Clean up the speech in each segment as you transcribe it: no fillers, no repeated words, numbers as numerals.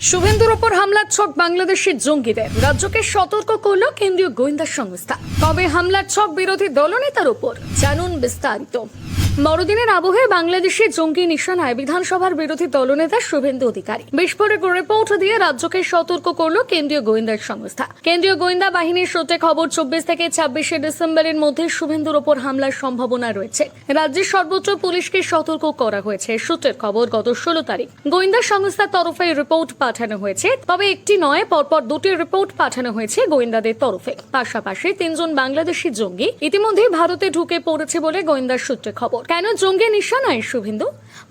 শুভেন্দুর ওপর হামলার ছক বাংলাদেশের জঙ্গিদের, রাজ্যকে সতর্ক করল কেন্দ্রীয় গোয়েন্দা সংস্থা। তবে হামলার ছক বিরোধী দলনেতার ওপর, জানুন বিস্তারিত। বড়দিনের আবহে বাংলাদেশের জঙ্গি নিশানায় বিধানসভার বিরোধী দলনেতা শুভেন্দু অধিকারী বিস্ফোরক রিপোর্ট দিয়ে রাজ্যকে সতর্ক করল কেন্দ্রীয় গোয়েন্দা সংস্থা। কেন্দ্রীয় গোয়েন্দা বাহিনীর সূত্রে খবর, 24 থেকে 26 ডিসেম্বরের মধ্যে শুভেন্দুর ওপর হামলার সম্ভাবনা রয়েছে। রাজ্যের সর্বোচ্চ পুলিশকে সতর্ক করা হয়েছে। সূত্রের খবর, গত 16 তারিখ গোয়েন্দা সংস্থার তরফে রিপোর্ট পাঠানো হয়েছে। তবে একটি নয়, পরপর দুটি রিপোর্ট পাঠানো হয়েছে গোয়েন্দাদের তরফে। পাশাপাশি 3 জন বাংলাদেশি জঙ্গি ইতিমধ্যে ভারতে ঢুকে পড়েছে বলে গোয়েন্দার সূত্রে খবর। কেন জঙ্গি নিশানায় শুভেন্দু?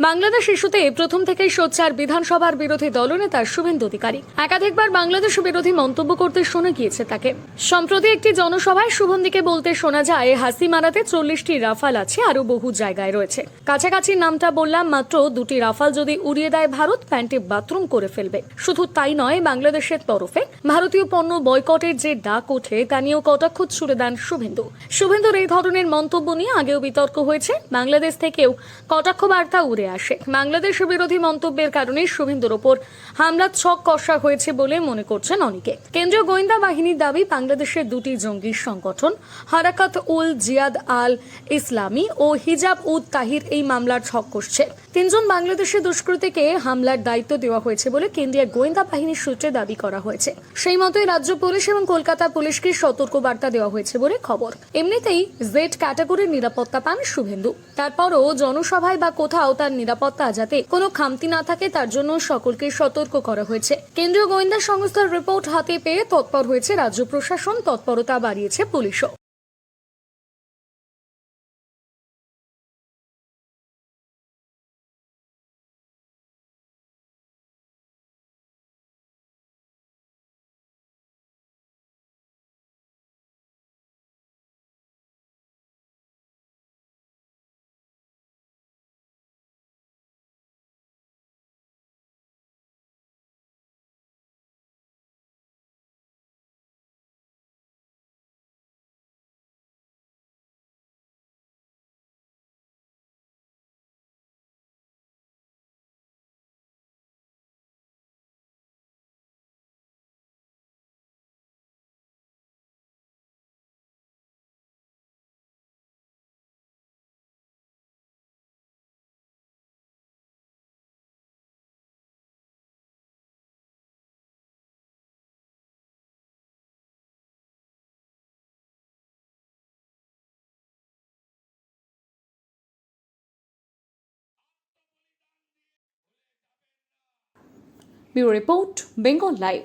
বাংলাদেশ ইস্যুতে প্রথম থেকেই সোচ্চার বিধানসভার বিরোধী দলনেতা শুভেন্দু অধিকারী। একাধিকবার বাংলাদেশ বিরোধী মন্তব্য করতে শোনা গিয়েছে তাকে। সম্প্রতি একটি জনসভায় শুভেন্দুকে বলতে শোনা যায়, হাসিমারাতে 40টি রাফাল আছে, আরো বহু জায়গায় রয়েছে। কাছাকাছি নামটা বললাম, মাত্র 2টি রাফাল যদি উড়িয়ে দেয় ভারত, প্যান্টে বাথরুম করে ফেলবে। শুধু তাই নয়, বাংলাদেশের তরফে ভারতীয় পণ্য বয়কটের যে ডাক ওঠে তা নিয়েও কটাক্ষ ছুড়ে দেন শুভেন্দু। শুভেন্দুর এই ধরনের মন্তব্য নিয়ে আগেও বিতর্ক হয়েছে। বাংলাদেশ থেকেও কটাক্ষ বার্তা উড়ে আসে। বাংলাদেশ বিরোধী মন্তব্যের কারণে শুভেন্দুর ওপর হামলার ছক কষা হয়েছে বলে মনে করছেন অনেকে। কেন্দ্রীয় গোয়েন্দা বাহিনীর দাবি, বাংলাদেশের দুটি জঙ্গি সংগঠন হারাকাত উল জিয়াদ আল ইসলামী ও হিজাব উদ তাহির এই মামলার ছক কষছে। 3 জন বাংলাদেশি দুষ্কৃতীকে হামলার দায়িত্ব দেওয়া হয়েছে বলে কেন্দ্রীয় গোয়েন্দা বাহিনীর সূত্রে দাবি করা হয়েছে। সেই মতোই রাজ্য পুলিশ এবং কলকাতা পুলিশকে সতর্ক বার্তা দেওয়া হয়েছে বলে খবর। এমনিতেই জেড ক্যাটাগরির নিরাপত্তা পান শুভেন্দু। তারপরও জনসভায় বা কোথাও তার নিরাপত্তা যাতে কোনো খামতি না থাকে, তার জন্য সকলকে সতর্ক করা হয়েছে। কেন্দ্রীয় গোয়েন্দা সংস্থার রিপোর্ট হাতে পেয়ে তৎপর হয়েছে রাজ্য প্রশাসন, তৎপরতা বাড়িয়েছে পুলিশও। Bureau report, Bengal live.